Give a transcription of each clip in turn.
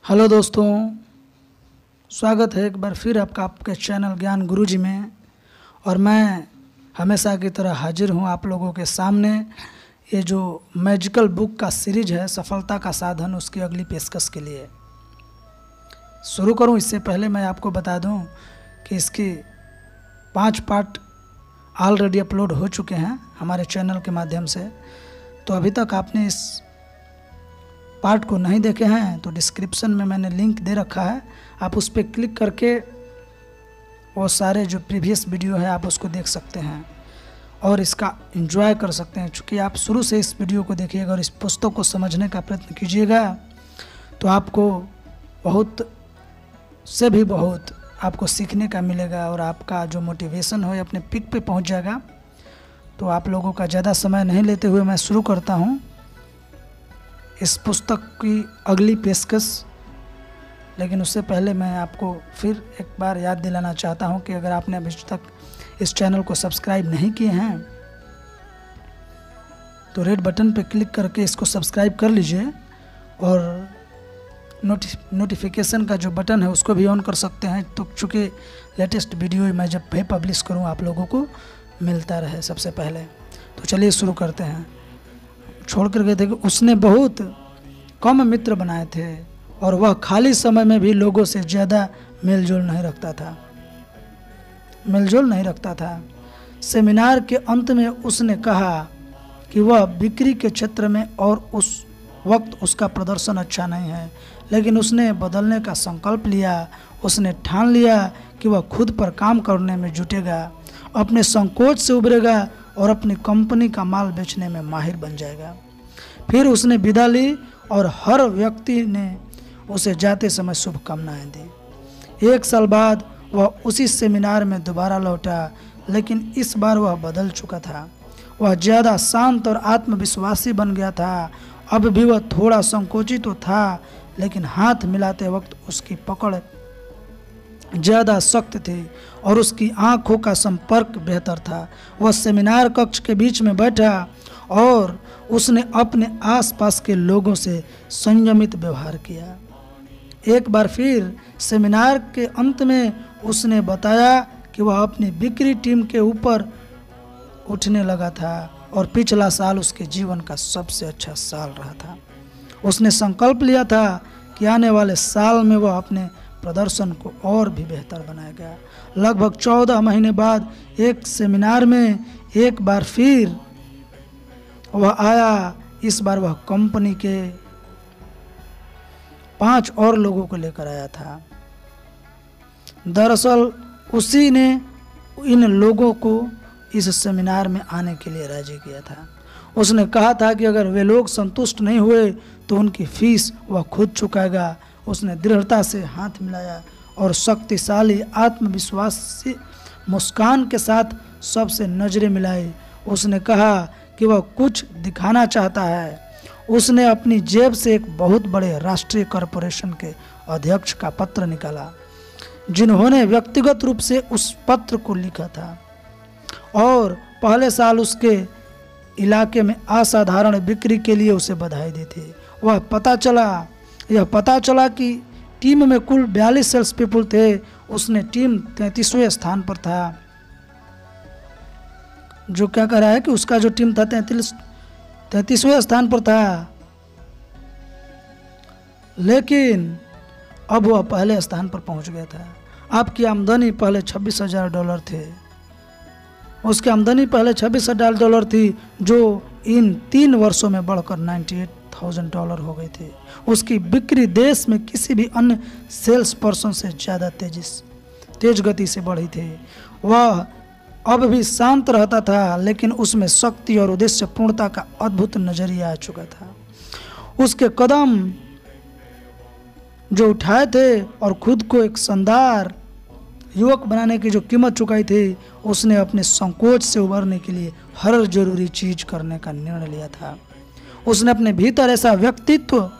Hello दोस्तों, स्वागत है एक बार फिर आपका आपके चैनल ज्ञान गुरुजी में। और मैं हमेशा की तरह हाजिर हूँ आप लोगों के सामने। ये जो मैजिकल बुक का सीरीज है सफलता का साधन, उसकी अगली पेशकश के लिए शुरू करूँ इससे पहले मैं आपको बता दूँ कि इसकी 5 पार्ट ऑलरेडी अपलोड हो चुके हैं हमारे चैनल के माध्यम से। तो अभी तक आपने इस पार्ट को नहीं देखे हैं तो डिस्क्रिप्शन में मैंने लिंक दे रखा है, आप उस पर क्लिक करके वो सारे जो प्रीवियस वीडियो है आप उसको देख सकते हैं और इसका एंजॉय कर सकते हैं। चूँकि आप शुरू से इस वीडियो को देखिएगा और इस पुस्तक को समझने का प्रयत्न कीजिएगा तो आपको बहुत से भी बहुत आपको सीखने का मिलेगा और आपका जो मोटिवेशन हो अपने पीक पे पहुंच जाएगा। तो आप लोगों का ज़्यादा समय नहीं लेते हुए मैं शुरू करता हूं इस पुस्तक की अगली पेशकश। लेकिन उससे पहले मैं आपको फिर एक बार याद दिलाना चाहता हूं कि अगर आपने अभी तक इस चैनल को सब्सक्राइब नहीं किए हैं तो रेड बटन पर क्लिक करके इसको सब्सक्राइब कर लीजिए और नोटिफिकेशन का जो बटन है उसको भी ऑन कर सकते हैं, तो चूँकि लेटेस्ट वीडियो मैं जब भी पब्लिश करूं आप लोगों को मिलता रहे सबसे पहले। तो चलिए शुरू करते हैं। छोड़ कर गए थे कि उसने बहुत कम मित्र बनाए थे और वह खाली समय में भी लोगों से ज़्यादा मेलजोल नहीं रखता था। सेमिनार के अंत में उसने कहा कि वह बिक्री के क्षेत्र में और उस वक्त उसका प्रदर्शन अच्छा नहीं है, लेकिन उसने बदलने का संकल्प लिया। उसने ठान लिया कि वह खुद पर काम करने में जुटेगा, अपने संकोच से उभरेगा और अपनी कंपनी का माल बेचने में माहिर बन जाएगा। फिर उसने विदा ली और हर व्यक्ति ने उसे जाते समय शुभकामनाएं दी। 1 साल बाद वह उसी सेमिनार में दोबारा लौटा, लेकिन इस बार वह बदल चुका था। वह ज़्यादा शांत और आत्मविश्वासी बन गया था। अब भी वह थोड़ा संकोचित तो था, लेकिन हाथ मिलाते वक्त उसकी पकड़ ज़्यादा सख्त थी और उसकी आंखों का संपर्क बेहतर था। वह सेमिनार कक्ष के बीच में बैठा और उसने अपने आसपास के लोगों से संयमित व्यवहार किया। एक बार फिर सेमिनार के अंत में उसने बताया कि वह अपनी बिक्री टीम के ऊपर उठने लगा था और पिछला साल उसके जीवन का सबसे अच्छा साल रहा था। उसने संकल्प लिया था कि आने वाले साल में वह अपने प्रदर्शन को और भी बेहतर बनाएगा। लगभग 14 महीने बाद एक सेमिनार में एक बार फिर वह आया। इस बार वह कंपनी के 5 और लोगों को लेकर आया था। दरअसल उसी ने इन लोगों को इस सेमिनार में आने के लिए राजी किया था। उसने कहा था कि अगर वे लोग संतुष्ट नहीं हुए तो उनकी फीस वह खुद चुकाएगा। उसने दृढ़ता से हाथ मिलाया और शक्तिशाली आत्मविश्वासी मुस्कान के साथ सबसे नजरें मिलाई। उसने कहा कि वह कुछ दिखाना चाहता है। उसने अपनी जेब से एक बहुत बड़े राष्ट्रीय कॉरपोरेशन के अध्यक्ष का पत्र निकाला, जिन्होंने व्यक्तिगत रूप से उस पत्र को लिखा था और पहले साल उसके इलाके में असाधारण बिक्री के लिए उसे बधाई दी थी। यह पता चला कि टीम में कुल 42 सेल्स पीपल थे। उसने टीम 33वें स्थान पर था। जो क्या कह रहा है कि उसका जो टीम था 33वें स्थान पर था, लेकिन अब वह पहले स्थान पर पहुंच गया था। आपकी आमदनी पहले $26,000 थे। उसकी आमदनी पहले $26,000 थी, जो इन 3 वर्षों में बढ़कर $98,000 हो गई थी। उसकी बिक्री देश में किसी भी अन्य सेल्स पर्सन से ज़्यादा तेज गति से बढ़ी थी। वह अब भी शांत रहता था, लेकिन उसमें शक्ति और उद्देश्य पूर्णता का अद्भुत नजरिया आ चुका था। उसके कदम जो उठाए थे और खुद को एक शानदार युवक बनाने की जो कीमत चुकाई थी, उसने अपने संकोच से उबरने के लिए हर जरूरी चीज करने का निर्णय लिया था। उसने अपने भीतर ऐसा व्यक्तित्व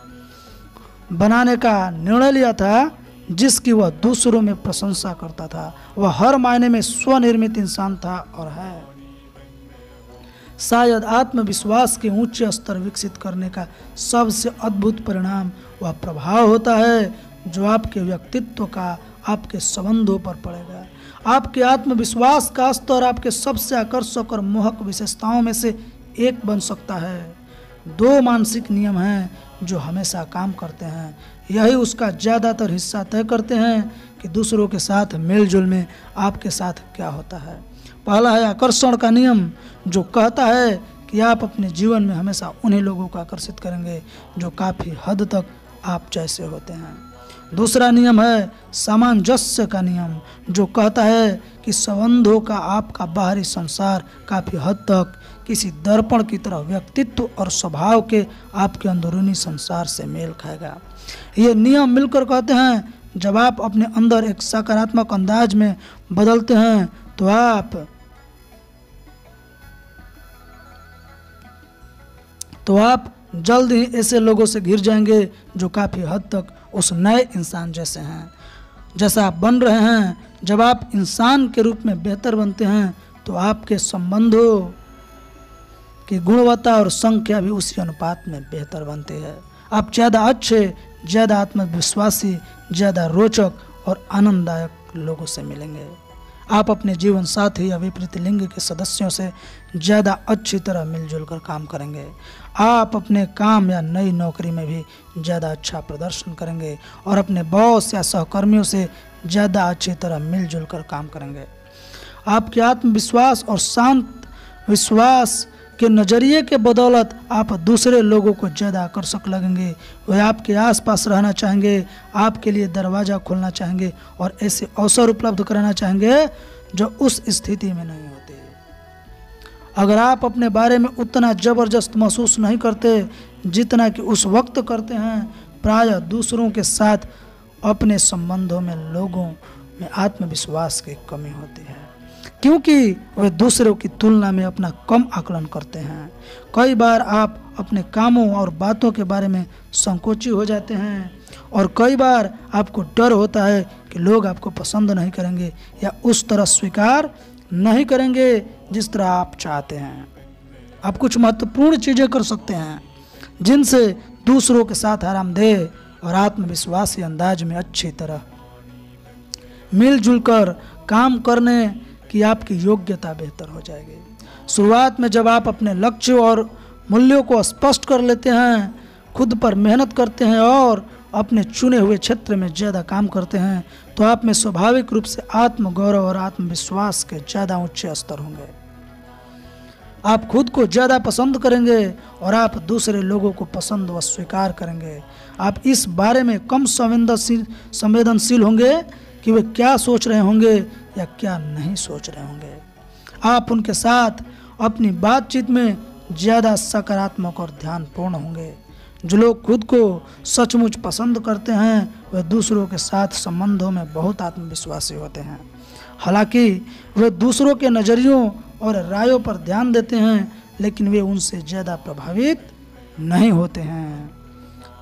बनाने का निर्णय लिया था जिसकी वह दूसरों में प्रशंसा करता था। वह हर मायने में स्वनिर्मित इंसान था और है। शायद आत्मविश्वास के ऊंचे स्तर विकसित करने का सबसे अद्भुत परिणाम वह प्रभाव होता है जो आपके व्यक्तित्व का आपके संबंधों पर पड़ेगा। आपके आत्मविश्वास का स्तर आपके सबसे आकर्षक और मोहक विशेषताओं में से एक बन सकता है। 2 मानसिक नियम हैं जो हमेशा काम करते हैं, यही उसका ज़्यादातर हिस्सा तय करते हैं कि दूसरों के साथ मेलजोल में आपके साथ क्या होता है। पहला है आकर्षण का नियम, जो कहता है कि आप अपने जीवन में हमेशा उन्हीं लोगों को आकर्षित करेंगे जो काफ़ी हद तक आप जैसे होते हैं। दूसरा नियम है सामंजस्य का नियम, जो कहता है कि संबंधों का आपका बाहरी संसार काफ़ी हद तक किसी दर्पण की तरह व्यक्तित्व और स्वभाव के आपके अंदरूनी संसार से मेल खाएगा। ये नियम मिलकर कहते हैं जब आप अपने अंदर एक सकारात्मक अंदाज में बदलते हैं तो आप जल्द ही ऐसे लोगों से घिर जाएंगे जो काफ़ी हद तक उस नए इंसान जैसे हैं जैसा आप बन रहे हैं। जब आप इंसान के रूप में बेहतर बनते हैं तो आपके संबंधों की गुणवत्ता और संख्या भी उसी अनुपात में बेहतर बनती है। आप ज़्यादा अच्छे, ज़्यादा आत्मविश्वासी, ज़्यादा रोचक और आनंददायक लोगों से मिलेंगे। आप अपने जीवन साथी या विपरीत लिंग के सदस्यों से ज़्यादा अच्छी तरह मिलजुल कर काम करेंगे। आप अपने काम या नई नौकरी में भी ज़्यादा अच्छा प्रदर्शन करेंगे और अपने बॉस या सहकर्मियों से ज़्यादा अच्छी तरह मिलजुल कर काम करेंगे। आपके आत्मविश्वास और शांत विश्वास के नज़रिए के बदौलत आप दूसरे लोगों को ज़्यादा आकर्षक लगेंगे। वे आपके आसपास रहना चाहेंगे, आपके लिए दरवाज़ा खोलना चाहेंगे और ऐसे अवसर उपलब्ध कराना चाहेंगे जो उस स्थिति में नहीं होते। अगर आप अपने बारे में उतना ज़बरदस्त महसूस नहीं करते जितना कि उस वक्त करते हैं, प्रायः दूसरों के साथ अपने संबंधों में लोगों में आत्मविश्वास की कमी होती है, क्योंकि वे दूसरों की तुलना में अपना कम आकलन करते हैं। कई बार आप अपने कामों और बातों के बारे में संकोची हो जाते हैं और कई बार आपको डर होता है कि लोग आपको पसंद नहीं करेंगे या उस तरह स्वीकार नहीं करेंगे जिस तरह आप चाहते हैं। आप कुछ महत्वपूर्ण चीज़ें कर सकते हैं जिनसे दूसरों के साथ आरामदेह और आत्मविश्वासी अंदाज में अच्छी तरह मिलजुल कर काम करने कि आपकी योग्यता बेहतर हो जाएगी। शुरुआत में जब आप अपने लक्ष्य और मूल्यों को स्पष्ट कर लेते हैं, खुद पर मेहनत करते हैं और अपने चुने हुए क्षेत्र में ज़्यादा काम करते हैं, तो आप में स्वाभाविक रूप से आत्मगौरव और आत्मविश्वास के ज़्यादा ऊंचे स्तर होंगे। आप खुद को ज़्यादा पसंद करेंगे और आप दूसरे लोगों को पसंद व स्वीकार करेंगे। आप इस बारे में कम संवेदनशील होंगे कि वे क्या सोच रहे होंगे या क्या नहीं सोच रहे होंगे। आप उनके साथ अपनी बातचीत में ज़्यादा सकारात्मक और ध्यानपूर्ण होंगे। जो लोग खुद को सचमुच पसंद करते हैं वे दूसरों के साथ संबंधों में बहुत आत्मविश्वासी होते हैं। हालांकि वे दूसरों के नज़रियों और रायों पर ध्यान देते हैं, लेकिन वे उनसे ज़्यादा प्रभावित नहीं होते हैं।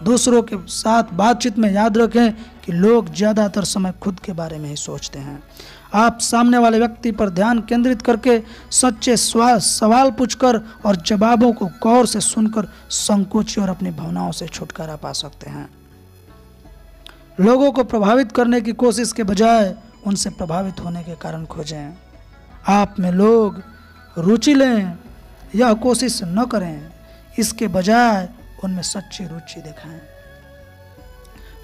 दूसरों के साथ बातचीत में याद रखें कि लोग ज़्यादातर समय खुद के बारे में ही सोचते हैं। आप सामने वाले व्यक्ति पर ध्यान केंद्रित करके सच्चे सवाल पूछकर और जवाबों को गौर से सुनकर संकोची और अपनी भावनाओं से छुटकारा पा सकते हैं। लोगों को प्रभावित करने की कोशिश के बजाय उनसे प्रभावित होने के कारण खोजें। आप में लोग रुचि लें, यह कोशिश न करें, इसके बजाय उनमें सच्ची रुचि दिखाएं।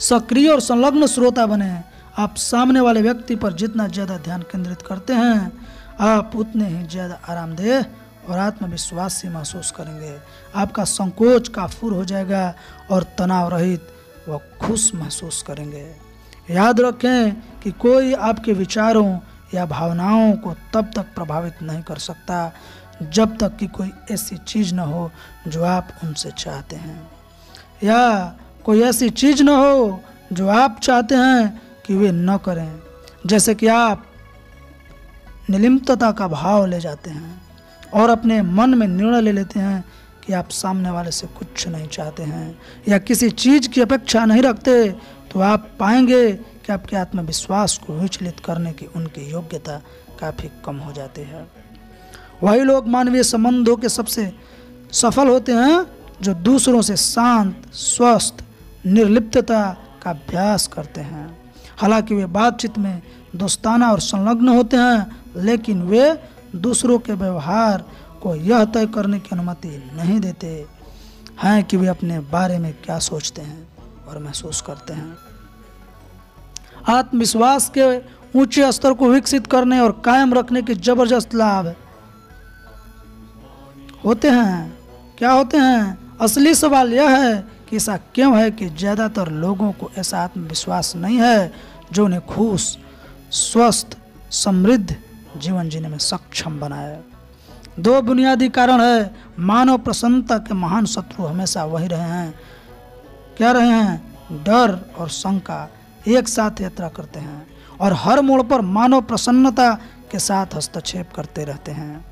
सक्रिय और संलग्न श्रोता बने। आप सामने वाले व्यक्ति पर जितना ज़्यादा ध्यान केंद्रित करते हैं, आप उतने ही ज़्यादा आरामदेह और आत्मविश्वासी महसूस करेंगे। आपका संकोच काफूर हो जाएगा और तनाव रहित व खुश महसूस करेंगे। याद रखें कि कोई आपके विचारों या भावनाओं को तब तक प्रभावित नहीं कर सकता जब तक कि कोई ऐसी चीज़ न हो जो आप उनसे चाहते हैं, या कोई ऐसी चीज़ न हो जो आप चाहते हैं कि वे न करें। जैसे कि आप निर्लिप्तता का भाव ले जाते हैं और अपने मन में निर्णय ले लेते हैं कि आप सामने वाले से कुछ नहीं चाहते हैं या किसी चीज़ की अपेक्षा नहीं रखते, तो आप पाएंगे कि आपके आत्मविश्वास को विचलित करने की उनकी योग्यता काफ़ी कम हो जाती है। वही लोग मानवीय संबंधों के सबसे सफल होते हैं जो दूसरों से शांत, स्वस्थ, निर्लिप्तता का अभ्यास करते हैं। हालांकि वे बातचीत में दोस्ताना और संलग्न होते हैं, लेकिन वे दूसरों के व्यवहार को यह तय करने की अनुमति नहीं देते हैं कि वे अपने बारे में क्या सोचते हैं और महसूस करते हैं। आत्मविश्वास के ऊंचे स्तर को विकसित करने और कायम रखने के जबरदस्त लाभ होते हैं। क्या होते हैं? असली सवाल यह है कि ऐसा क्यों है कि ज़्यादातर लोगों को ऐसा आत्मविश्वास नहीं है जो उन्हें खुश, स्वस्थ, समृद्ध जीवन जीने में सक्षम बनाए। दो बुनियादी कारण है। मानव प्रसन्नता के महान शत्रु हमेशा वही रहे हैं। क्या रहे हैं? डर और शंका एक साथ यात्रा करते हैं और हर मोड़ पर मानव प्रसन्नता के साथ हस्तक्षेप करते रहते हैं।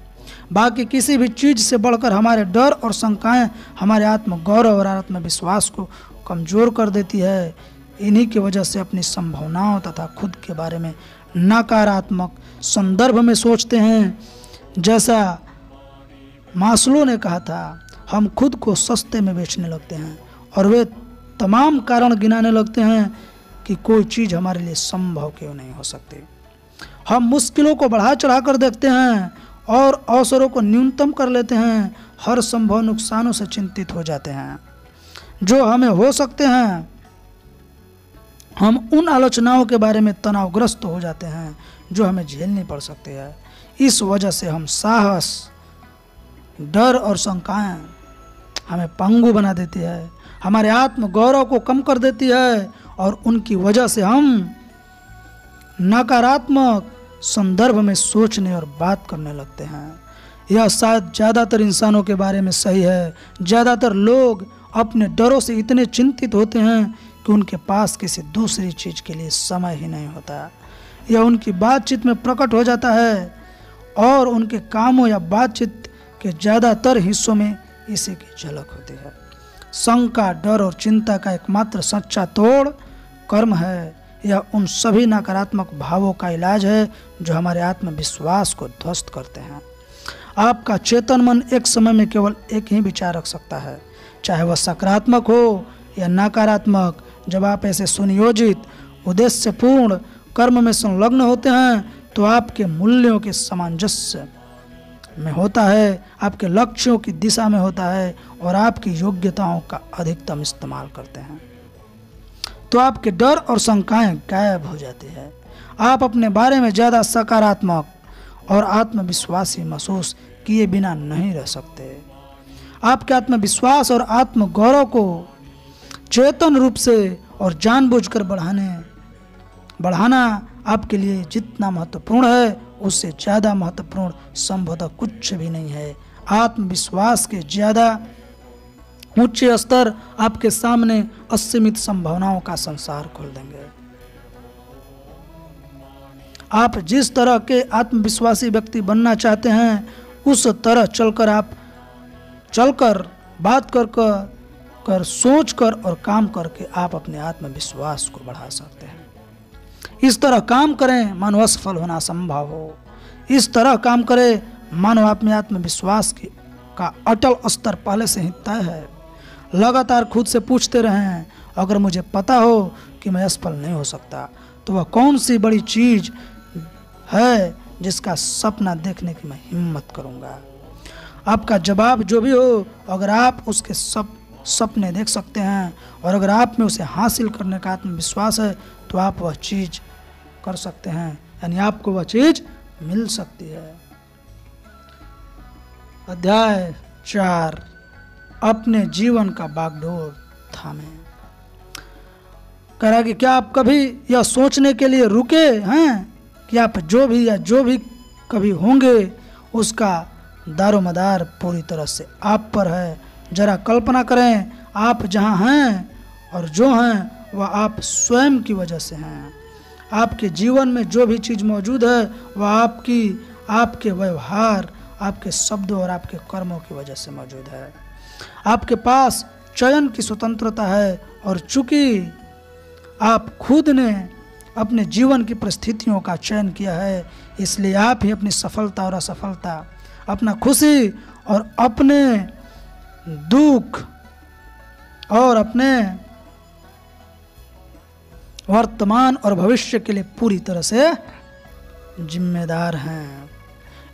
बाकी किसी भी चीज़ से बढ़कर हमारे डर और शंकाएं हमारे आत्मगौरव और आत्मविश्वास को कमज़ोर कर देती है। इन्हीं की वजह से अपनी संभावनाओं तथा खुद के बारे में नकारात्मक संदर्भ में सोचते हैं। जैसा मास्लो ने कहा था, हम खुद को सस्ते में बेचने लगते हैं और वे तमाम कारण गिनाने लगते हैं कि कोई चीज़ हमारे लिए संभव क्यों नहीं हो सकती। हम मुश्किलों को बढ़ा चढ़ा कर देखते हैं और अवसरों को न्यूनतम कर लेते हैं। हर संभव नुकसानों से चिंतित हो जाते हैं जो हमें हो सकते हैं। हम उन आलोचनाओं के बारे में तनावग्रस्त हो जाते हैं जो हमें झेलनी पड़ सकती है। इस वजह से हम साहस, डर और शंकाएं हमें पंगु बना देती है, हमारे आत्मगौरव को कम कर देती है और उनकी वजह से हम नकारात्मक संदर्भ में सोचने और बात करने लगते हैं। यह शायद ज़्यादातर इंसानों के बारे में सही है। ज़्यादातर लोग अपने डरों से इतने चिंतित होते हैं कि उनके पास किसी दूसरी चीज़ के लिए समय ही नहीं होता। यह उनकी बातचीत में प्रकट हो जाता है और उनके कामों या बातचीत के ज़्यादातर हिस्सों में इसी की झलक होती है। शंका, डर और चिंता का एकमात्र सच्चा तोड़ कर्म है। यह उन सभी नकारात्मक भावों का इलाज है जो हमारे आत्मविश्वास को ध्वस्त करते हैं। आपका चेतन मन एक समय में केवल एक ही विचार रख सकता है, चाहे वह सकारात्मक हो या नकारात्मक। जब आप ऐसे सुनियोजित, उद्देश्यपूर्ण कर्म में संलग्न होते हैं तो आपके मूल्यों के सामंजस्य में होता है, आपके लक्ष्यों की दिशा में होता है और आपकी योग्यताओं का अधिकतम इस्तेमाल करते हैं, तो आपके डर और शंकाएं गायब हो जाती है। आप अपने बारे में ज़्यादा सकारात्मक और आत्मविश्वासी महसूस किए बिना नहीं रह सकते। आपके आत्मविश्वास और आत्मगौरव को चेतन रूप से और जानबूझकर बढ़ाना आपके लिए जितना महत्वपूर्ण है उससे ज़्यादा महत्वपूर्ण संभवतः कुछ भी नहीं है। आत्मविश्वास के ज़्यादा ऊंचे स्तर आपके सामने असीमित संभावनाओं का संसार खोल देंगे। आप जिस तरह के आत्मविश्वासी व्यक्ति बनना चाहते हैं उस तरह चलकर बात कर सोच कर और काम करके आप अपने आत्मविश्वास को बढ़ा सकते हैं। इस तरह काम करें मानो असफल होना संभव हो। इस तरह काम करें मानो आप में आत्मविश्वास का अटल स्तर पहले से ही तय है। लगातार खुद से पूछते रहें, अगर मुझे पता हो कि मैं असफल नहीं हो सकता तो वह कौन सी बड़ी चीज़ है जिसका सपना देखने की मैं हिम्मत करूंगा। आपका जवाब जो भी हो, अगर आप उसके सपने देख सकते हैं और अगर आप में उसे हासिल करने का आत्मविश्वास है तो आप वह चीज़ कर सकते हैं, यानी आपको वह चीज़ मिल सकती है। अध्याय 4, अपने जीवन का बागडोर थामे। कह रहा कि क्या आप कभी यह सोचने के लिए रुके हैं कि आप जो भी कभी होंगे उसका दारोमदार पूरी तरह से आप पर है। जरा कल्पना करें, आप जहाँ हैं और जो हैं वह आप स्वयं की वजह से हैं। आपके जीवन में जो भी चीज़ मौजूद है वह आपके व्यवहार, आपके शब्दों और आपके कर्मों की वजह से मौजूद है। आपके पास चयन की स्वतंत्रता है और चूंकि आप खुद ने अपने जीवन की परिस्थितियों का चयन किया है इसलिए आप ही अपनी सफलता और असफलता, अपना खुशी और अपने दुख और अपने वर्तमान और भविष्य के लिए पूरी तरह से जिम्मेदार हैं।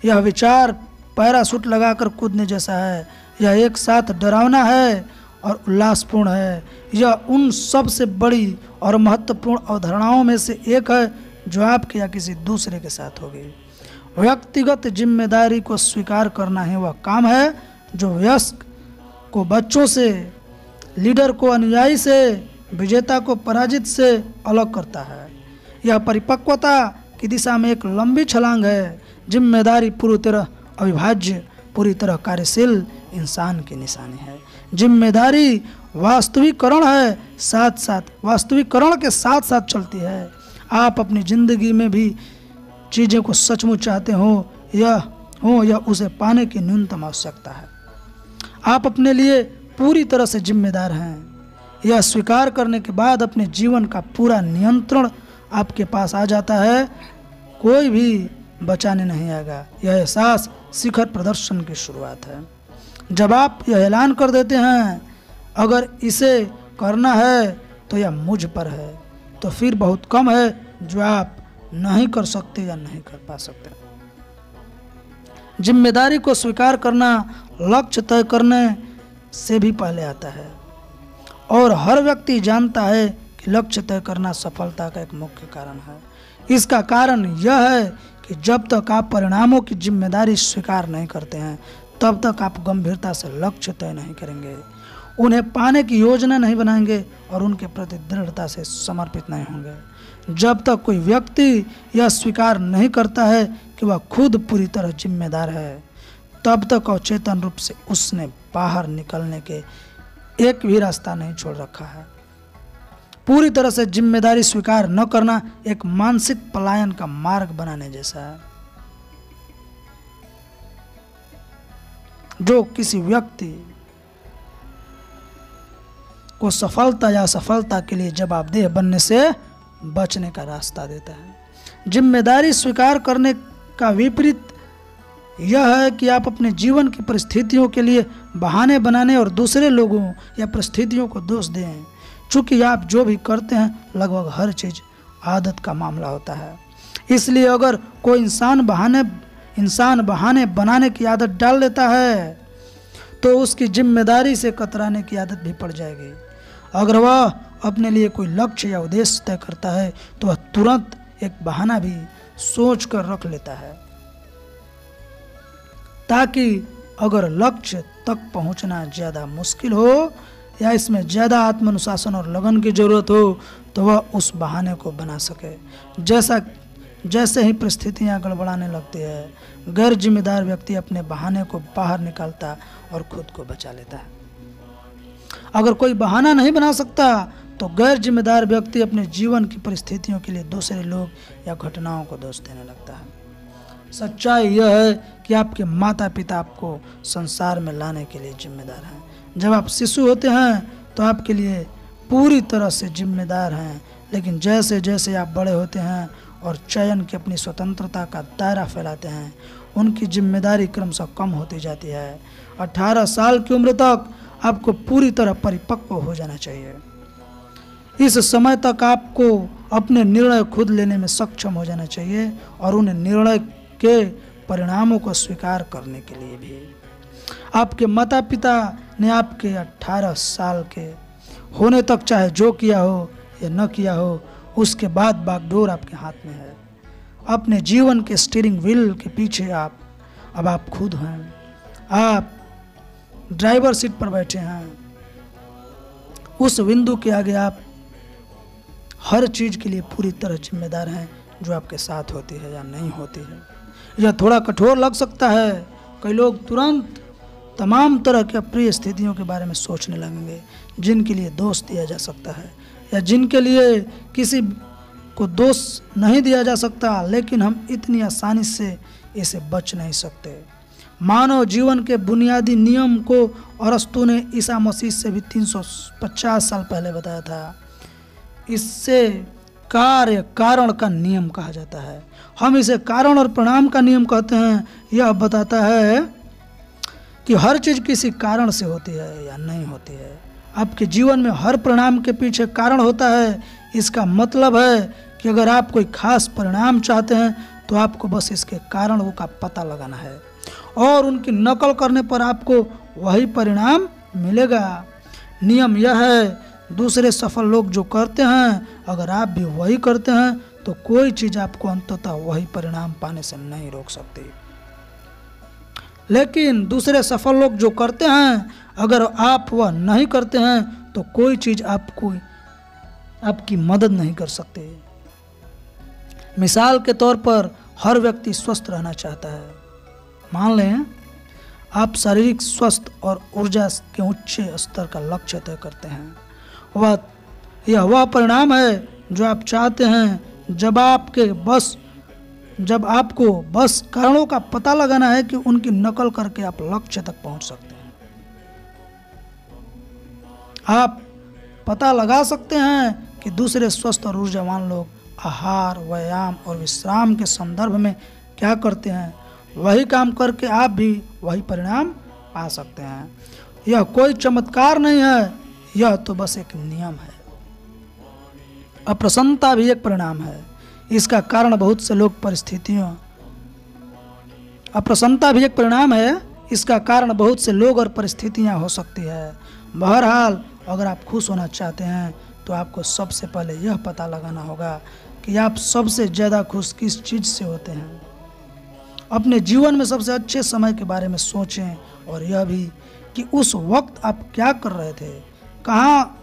यह विचार पैराशूट लगाकर कूदने जैसा है। यह एक साथ डरावना है और उल्लासपूर्ण है। यह उन सबसे बड़ी और महत्वपूर्ण अवधारणाओं में से एक है जो आपके या किसी दूसरे के साथ होगी। व्यक्तिगत जिम्मेदारी को स्वीकार करना ही वह काम है जो वयस्क को बच्चों से, लीडर को अनुयायी से, विजेता को पराजित से अलग करता है। यह परिपक्वता की दिशा में एक लंबी छलांग है। जिम्मेदारी पूरी तरह अविभाज्य, पूरी तरह कार्यशील इंसान की निशानी है। जिम्मेदारी वास्तविकरण है, वास्तविकरण के साथ साथ चलती है। आप अपनी जिंदगी में भी चीज़ों को सचमुच चाहते हो या उसे पाने की न्यूनतम आवश्यकता है। आप अपने लिए पूरी तरह से जिम्मेदार हैं। यह स्वीकार करने के बाद अपने जीवन का पूरा नियंत्रण आपके पास आ जाता है। कोई भी बचाने नहीं आएगा। यह एहसास शिखर प्रदर्शन की शुरुआत है। जब आप यह ऐलान कर देते हैं, अगर इसे करना है तो यह मुझ पर है, तो फिर बहुत कम है जो आप नहीं कर सकते या नहीं कर पा सकते। जिम्मेदारी को स्वीकार करना लक्ष्य तय करने से भी पहले आता है, और हर व्यक्ति जानता है कि लक्ष्य तय करना सफलता का एक मुख्य कारण है। इसका कारण यह है कि जब तक आप परिणामों की जिम्मेदारी स्वीकार नहीं करते हैं, तब तक आप गंभीरता से लक्ष्य तय नहीं करेंगे, उन्हें पाने की योजना नहीं बनाएंगे और उनके प्रति दृढ़ता से समर्पित नहीं होंगे। जब तक कोई व्यक्ति यह स्वीकार नहीं करता है कि वह खुद पूरी तरह जिम्मेदार है, तब तक अवचेतन रूप से उसने बाहर निकलने के एक भी रास्ता नहीं छोड़ रखा है। पूरी तरह से जिम्मेदारी स्वीकार न करना एक मानसिक पलायन का मार्ग बनाने जैसा है, जो किसी व्यक्ति को सफलता या असफलता के लिए जवाबदेह बनने से बचने का रास्ता देता है। जिम्मेदारी स्वीकार करने का विपरीत यह है कि आप अपने जीवन की परिस्थितियों के लिए बहाने बनाने और दूसरे लोगों या परिस्थितियों को दोष दें। चूंकि आप जो भी करते हैं, लगभग हर चीज़ आदत का मामला होता है। इसलिए अगर कोई इंसान बहाने बनाने की आदत डाल लेता है, तो उसकी जिम्मेदारी से कतराने की आदत भी पड़ जाएगी। अगर वह अपने लिए कोई लक्ष्य या उद्देश्य तय करता है, तो वह तुरंत एक बहाना भी सोच कर रख लेता है, ताकि अगर लक्ष्य तक पहुंचना ज़्यादा मुश्किल हो या इसमें ज़्यादा आत्मानुशासन और लगन की ज़रूरत हो, तो वह उस बहाने को बना सके। जैसे ही परिस्थितियां गड़बड़ाने लगती है, गैर जिम्मेदार व्यक्ति अपने बहाने को बाहर निकालता और खुद को बचा लेता है। अगर कोई बहाना नहीं बना सकता, तो गैर जिम्मेदार व्यक्ति अपने जीवन की परिस्थितियों के लिए दूसरे लोग या घटनाओं को दोष देने लगता है। सच्चाई यह है कि आपके माता पिता आपको संसार में लाने के लिए जिम्मेदार हैं। जब आप शिशु होते हैं तो आपके लिए पूरी तरह से जिम्मेदार हैं, लेकिन जैसे जैसे आप बड़े होते हैं और चयन की अपनी स्वतंत्रता का दायरा फैलाते हैं, उनकी जिम्मेदारी क्रमशः कम होती जाती है। 18 साल की उम्र तक आपको पूरी तरह परिपक्व हो जाना चाहिए। इस समय तक आपको अपने निर्णय खुद लेने में सक्षम हो जाना चाहिए और उन निर्णय के परिणामों को स्वीकार करने के लिए भी। आपके माता पिता ने आपके 18 साल के होने तक चाहे जो किया हो या न किया हो, उसके बाद बागडोर आपके हाथ में है। अपने जीवन के स्टीयरिंग व्हील के पीछे अब आप खुद हैं। आप ड्राइवर सीट पर बैठे हैं। उस बिंदु के आगे आप हर चीज़ के लिए पूरी तरह जिम्मेदार हैं जो आपके साथ होती है या नहीं होती है। यह थोड़ा कठोर लग सकता है। कई लोग तुरंत तमाम तरह की अप्रिय स्थितियों के बारे में सोचने लगेंगे जिनके लिए दोष दिया जा सकता है या जिनके लिए किसी को दोष नहीं दिया जा सकता, लेकिन हम इतनी आसानी से इसे बच नहीं सकते। मानव जीवन के बुनियादी नियम को अरस्तु ने ईसा मसीह से भी 350 साल पहले बताया था। इससे कार्य कारण का नियम कहा जाता है। हम इसे कारण और परिणाम का नियम कहते हैं। यह बताता है कि हर चीज़ किसी कारण से होती है या नहीं होती है। आपके जीवन में हर परिणाम के पीछे कारण होता है। इसका मतलब है कि अगर आप कोई खास परिणाम चाहते हैं तो आपको बस इसके कारणों का पता लगाना है और उनकी नकल करने पर आपको वही परिणाम मिलेगा। नियम यह है, दूसरे सफल लोग जो करते हैं अगर आप भी वही करते हैं तो कोई चीज़ आपको अंततः वही परिणाम पाने से नहीं रोक सकती। लेकिन दूसरे सफल लोग जो करते हैं अगर आप वह नहीं करते हैं तो कोई चीज़ आपकी मदद नहीं कर सकती। मिसाल के तौर पर हर व्यक्ति स्वस्थ रहना चाहता है। मान लें आप शारीरिक स्वस्थ और ऊर्जा के उच्च स्तर का लक्ष्य तय करते हैं। वह परिणाम है जो आप चाहते हैं। जब आपको बस कारणों का पता लगाना है कि उनकी नकल करके आप लक्ष्य तक पहुंच सकते हैं। आप पता लगा सकते हैं कि दूसरे स्वस्थ और ऊर्जावान लोग आहार, व्यायाम और विश्राम के संदर्भ में क्या करते हैं। वही काम करके आप भी वही परिणाम पा सकते हैं। यह कोई चमत्कार नहीं है, यह तो बस एक नियम है। अप्रसन्नता भी एक परिणाम है। इसका कारण बहुत से लोग अप्रसन्नता भी एक परिणाम है। इसका कारण बहुत से लोग और परिस्थितियां हो सकती है। बहरहाल अगर आप खुश होना चाहते हैं तो आपको सबसे पहले यह पता लगाना होगा कि आप सबसे ज़्यादा खुश किस चीज़ से होते हैं। अपने जीवन में सबसे अच्छे समय के बारे में सोचें और यह भी कि उस वक्त आप क्या कर रहे थे, कहाँ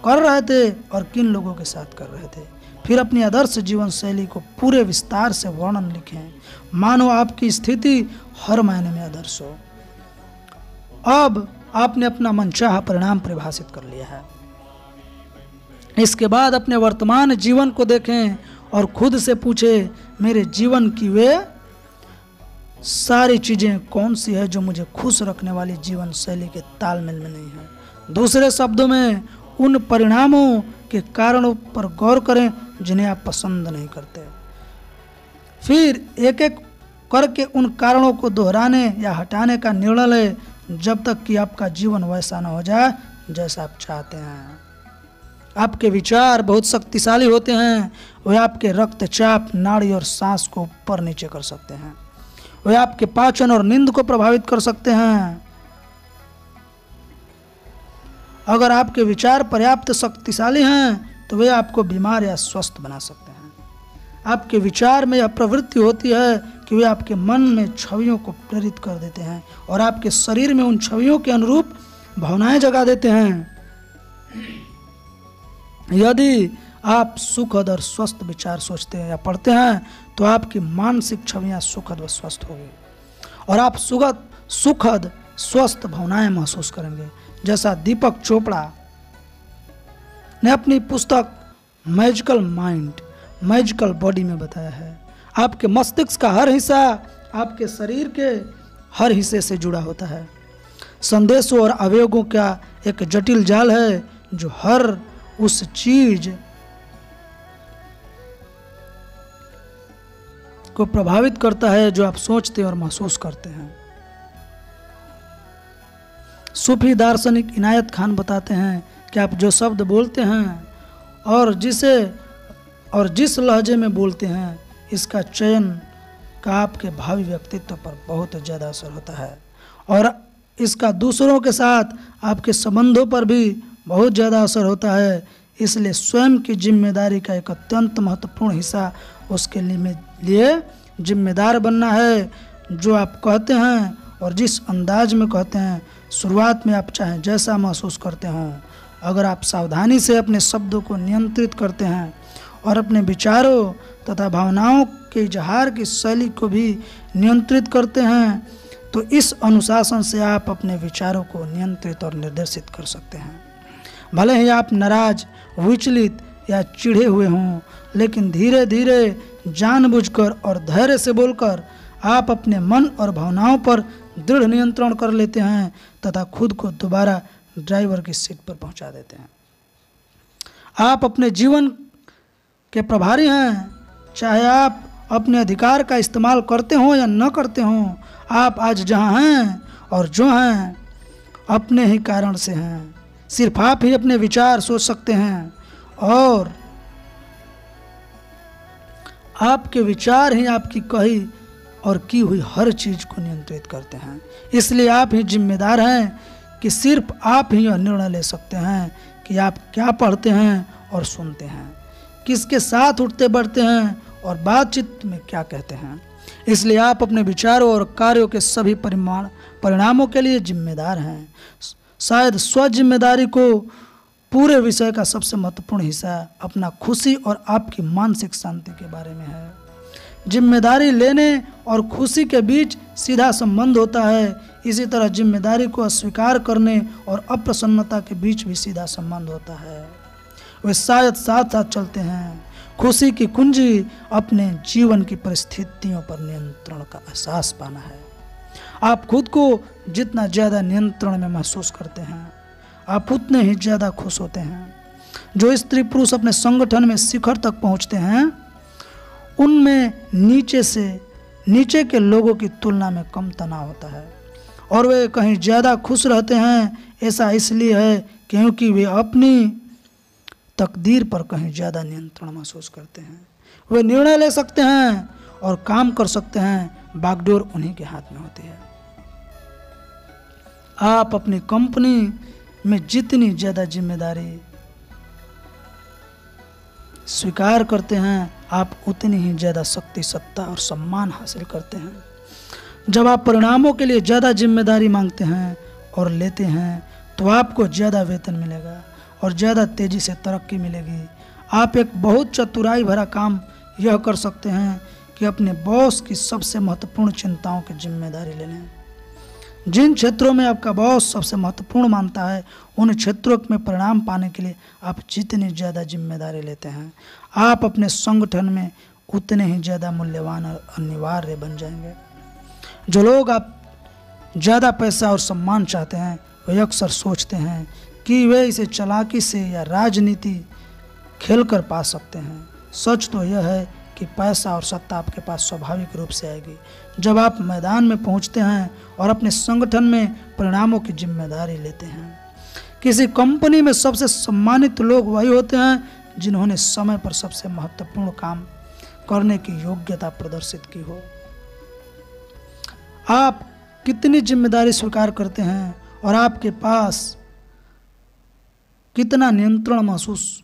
कर रहे थे और किन लोगों के साथ कर रहे थे। फिर अपनी आदर्श जीवन शैली को पूरे विस्तार से वर्णन लिखें, मानो आपकी स्थिति हर मायने में आदर्श हो। अब आपने अपना मनचाहा परिणाम परिभाषित कर लिया है। इसके बाद अपने वर्तमान जीवन को देखें और खुद से पूछें, मेरे जीवन की वे सारी चीज़ें कौन सी है जो मुझे खुश रखने वाली जीवन शैली के तालमेल में नहीं है। दूसरे शब्दों में उन परिणामों के कारणों पर गौर करें जिन्हें आप पसंद नहीं करते। फिर एक एक करके उन कारणों को दोहराने या हटाने का निर्णय लें जब तक कि आपका जीवन वैसा न हो जाए जैसा आप चाहते हैं। आपके विचार बहुत शक्तिशाली होते हैं। वे आपके रक्तचाप, नाड़ी और सांस को ऊपर नीचे कर सकते हैं। वे आपके पाचन और नींद को प्रभावित कर सकते हैं। अगर आपके विचार पर्याप्त शक्तिशाली हैं तो वे आपको बीमार या स्वस्थ बना सकते हैं। आपके विचार में यह प्रवृत्ति होती है कि वे आपके मन में छवियों को प्रेरित कर देते हैं और आपके शरीर में उन छवियों के अनुरूप भावनाएं जगा देते हैं। यदि आप सुखद और स्वस्थ विचार सोचते हैं या पढ़ते हैं तो आपकी मानसिक छवियां सुखद व स्वस्थ होगी और आप सुखद स्वस्थ भावनाएं महसूस करेंगे, जैसा दीपक चोपड़ा ने अपनी पुस्तक मैजिकल माइंड, मैजिकल बॉडी में बताया है। आपके मस्तिष्क का हर हिस्सा आपके शरीर के हर हिस्से से जुड़ा होता है। संदेशों और आवेगों का एक जटिल जाल है जो हर उस चीज को प्रभावित करता है जो आप सोचते और महसूस करते हैं। सूफी दार्शनिक इनायत खान बताते हैं कि आप जो शब्द बोलते हैं और जिस लहजे में बोलते हैं, इसका चयन का आपके भावी व्यक्तित्व पर बहुत ज़्यादा असर होता है और इसका दूसरों के साथ आपके संबंधों पर भी बहुत ज़्यादा असर होता है। इसलिए स्वयं की जिम्मेदारी का एक अत्यंत महत्वपूर्ण हिस्सा उसके लिए जिम्मेदार बनना है जो आप कहते हैं और जिस अंदाज में कहते हैं। शुरुआत में आप चाहें जैसा महसूस करते हों, अगर आप सावधानी से अपने शब्दों को नियंत्रित करते हैं और अपने विचारों तथा भावनाओं के इजहार की शैली को भी नियंत्रित करते हैं तो इस अनुशासन से आप अपने विचारों को नियंत्रित और निर्देशित कर सकते हैं। भले ही आप नाराज, विचलित या चिढ़े हुए हों, लेकिन धीरे धीरे जानबूझकर और धैर्य से बोलकर आप अपने मन और भावनाओं पर दृढ़ नियंत्रण कर लेते हैं तथा खुद को दोबारा ड्राइवर की सीट पर पहुंचा देते हैं। आप अपने जीवन के प्रभारी हैं, चाहे आप अपने अधिकार का इस्तेमाल करते हो या न करते हो। आप आज जहाँ हैं और जो हैं अपने ही कारण से हैं। सिर्फ आप ही अपने विचार सोच सकते हैं और आपके विचार ही आपकी कही और की हुई हर चीज को नियंत्रित करते हैं। इसलिए आप ही जिम्मेदार हैं कि सिर्फ आप ही यह निर्णय ले सकते हैं कि आप क्या पढ़ते हैं और सुनते हैं, किसके साथ उठते बढ़ते हैं और बातचीत में क्या कहते हैं। इसलिए आप अपने विचारों और कार्यों के सभी परिणामों के लिए जिम्मेदार हैं। शायद स्व जिम्मेदारी को पूरे विषय का सबसे महत्वपूर्ण हिस्सा अपना खुशी और आपकी मानसिक शांति के बारे में है। जिम्मेदारी लेने और खुशी के बीच सीधा संबंध होता है। इसी तरह जिम्मेदारी को अस्वीकार करने और अप्रसन्नता के बीच भी सीधा संबंध होता है। वे शायद साथ साथ चलते हैं। खुशी की कुंजी अपने जीवन की परिस्थितियों पर नियंत्रण का एहसास पाना है। आप खुद को जितना ज़्यादा नियंत्रण में महसूस करते हैं, आप उतने ही ज़्यादा खुश होते हैं। जो स्त्री पुरुष अपने संगठन में शिखर तक पहुंचते हैं, उनमें नीचे के लोगों की तुलना में कम तनाव होता है और वे कहीं ज़्यादा खुश रहते हैं। ऐसा इसलिए है क्योंकि वे अपनी तकदीर पर कहीं ज़्यादा नियंत्रण महसूस करते हैं। वे निर्णय ले सकते हैं और काम कर सकते हैं। बागडोर उन्हीं के हाथ में होती है। आप अपनी कंपनी में जितनी ज़्यादा जिम्मेदारी स्वीकार करते हैं, आप उतनी ही ज़्यादा शक्ति, सत्ता और सम्मान हासिल करते हैं। जब आप परिणामों के लिए ज़्यादा जिम्मेदारी मांगते हैं और लेते हैं, तो आपको ज़्यादा वेतन मिलेगा और ज़्यादा तेज़ी से तरक्की मिलेगी। आप एक बहुत चतुराई भरा काम यह कर सकते हैं कि अपने बॉस की सबसे महत्वपूर्ण चिंताओं की जिम्मेदारी ले लें। जिन क्षेत्रों में आपका बॉस सबसे महत्वपूर्ण मानता है, उन क्षेत्रों में परिणाम पाने के लिए आप जितनी ज़्यादा जिम्मेदारी लेते हैं, आप अपने संगठन में उतने ही ज़्यादा मूल्यवान और अनिवार्य बन जाएंगे। जो लोग आप ज़्यादा पैसा और सम्मान चाहते हैं, वे अक्सर सोचते हैं कि वे इसे चालाकी से या राजनीति खेलकर पा सकते हैं। सच तो यह है कि पैसा और सत्ता आपके पास स्वाभाविक रूप से आएगी जब आप मैदान में पहुंचते हैं और अपने संगठन में परिणामों की जिम्मेदारी लेते हैं। किसी कंपनी में सबसे सम्मानित लोग वही होते हैं जिन्होंने समय पर सबसे महत्वपूर्ण काम करने की योग्यता प्रदर्शित की हो। आप कितनी जिम्मेदारी स्वीकार करते हैं और आपके पास कितना नियंत्रण महसूस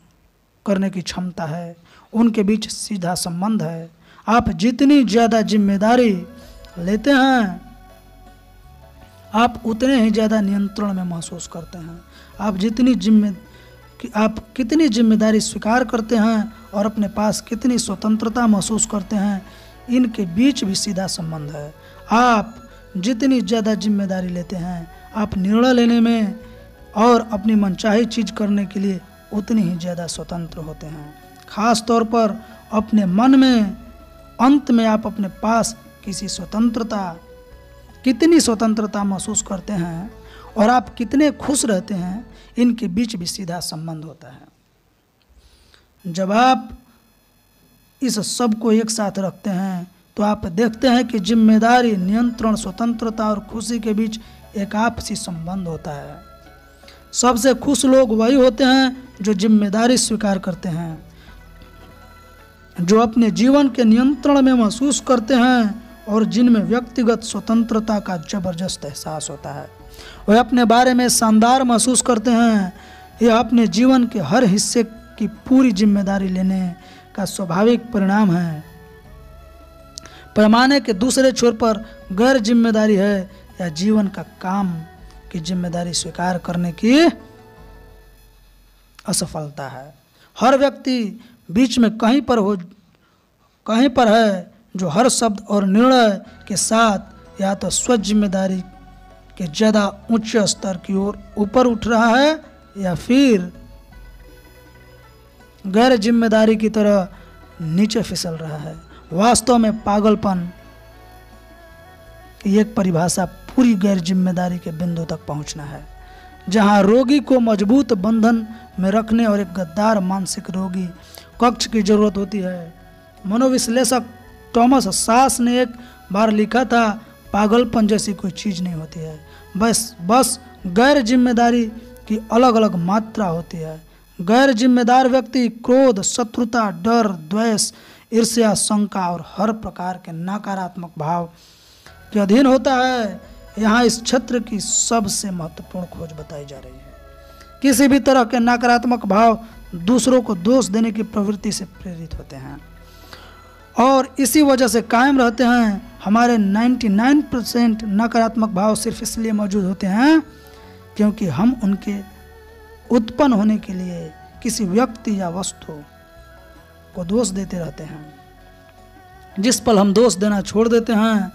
करने की क्षमता है, उनके बीच सीधा संबंध है। आप जितनी ज़्यादा जिम्मेदारी लेते हैं, आप उतने ही ज़्यादा नियंत्रण में महसूस करते हैं। आप कितनी जिम्मेदारी स्वीकार करते हैं और अपने पास कितनी स्वतंत्रता महसूस करते हैं, इनके बीच भी सीधा संबंध है। आप जितनी ज़्यादा जिम्मेदारी लेते हैं, आप निर्णय लेने में और अपनी मनचाही चीज़ करने के लिए उतनी ही ज़्यादा स्वतंत्र होते हैं। खास तौर पर अपने मन में अंत में आप अपने पास कितनी स्वतंत्रता महसूस करते हैं और आप कितने खुश रहते हैं, इनके बीच भी सीधा संबंध होता है। जब आप इस सब को एक साथ रखते हैं तो आप देखते हैं कि जिम्मेदारी, नियंत्रण, स्वतंत्रता और खुशी के बीच एक आपसी संबंध होता है। सबसे खुश लोग वही होते हैं जो जिम्मेदारी स्वीकार करते हैं, जो अपने जीवन के नियंत्रण में महसूस करते हैं और जिनमें व्यक्तिगत स्वतंत्रता का जबरदस्त एहसास होता है। वे अपने बारे में शानदार महसूस करते हैं। यह अपने जीवन के हर हिस्से की पूरी जिम्मेदारी लेने का स्वाभाविक परिणाम है। पैमाने के दूसरे छोर पर गैर जिम्मेदारी है या जीवन का काम की जिम्मेदारी स्वीकार करने की असफलता है। हर व्यक्ति बीच में कहीं पर है जो हर शब्द और निर्णय के साथ या तो स्व जिम्मेदारी के ज़्यादा उच्च स्तर की ओर ऊपर उठ रहा है या फिर गैर जिम्मेदारी की तरह नीचे फिसल रहा है। वास्तव में पागलपन की एक परिभाषा पूरी गैर जिम्मेदारी के बिंदु तक पहुंचना है, जहां रोगी को मजबूत बंधन में रखने और एक गद्दार मानसिक रोगी कक्ष की जरूरत होती है। मनोविश्लेषक थॉमस सास ने एक बार लिखा था, पागलपन जैसी कोई चीज़ नहीं होती है, बस गैर जिम्मेदारी की अलग अलग मात्रा होती है। गैर जिम्मेदार व्यक्ति क्रोध, शत्रुता, डर, द्वेष, ईर्ष्या, शंका और हर प्रकार के नकारात्मक भाव के अधीन होता है। यहाँ इस क्षेत्र की सबसे महत्वपूर्ण खोज बताई जा रही है। किसी भी तरह के नकारात्मक भाव दूसरों को दोष देने की प्रवृत्ति से प्रेरित होते हैं और इसी वजह से कायम रहते हैं। हमारे 99% नकारात्मक भाव सिर्फ इसलिए मौजूद होते हैं क्योंकि हम उनके उत्पन्न होने के लिए किसी व्यक्ति या वस्तु को दोष देते रहते हैं। जिस पल हम दोष देना छोड़ देते हैं,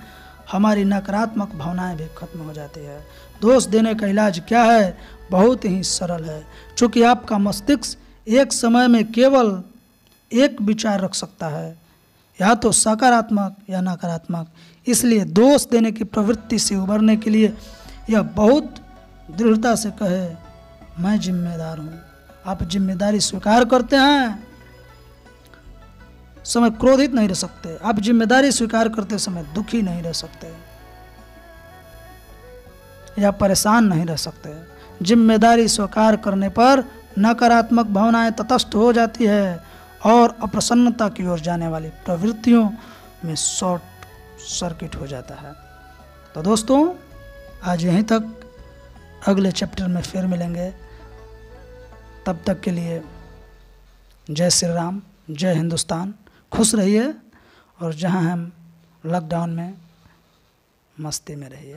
हमारी नकारात्मक भावनाएं भी खत्म हो जाती है। दोष देने का इलाज क्या है? बहुत ही सरल है। चूँकि आपका मस्तिष्क एक समय में केवल एक विचार रख सकता है, या तो सकारात्मक या नकारात्मक, इसलिए दोष देने की प्रवृत्ति से उबरने के लिए यह बहुत दृढ़ता से कहे, मैं जिम्मेदार हूँ। आप जिम्मेदारी स्वीकार करते हैं, समय क्रोधित नहीं रह सकते। आप जिम्मेदारी स्वीकार करते समय दुखी नहीं रह सकते या परेशान नहीं रह सकते। जिम्मेदारी स्वीकार करने पर नकारात्मक भावनाएं तटस्थ हो जाती है और अप्रसन्नता की ओर जाने वाली प्रवृत्तियों में शॉर्ट सर्किट हो जाता है। तो दोस्तों, आज यहीं तक, अगले चैप्टर में फिर मिलेंगे। तब तक के लिए जय श्री राम, जय हिंदुस्तान। खुश रहिए और जहां हम लॉकडाउन में मस्ती में रहिए।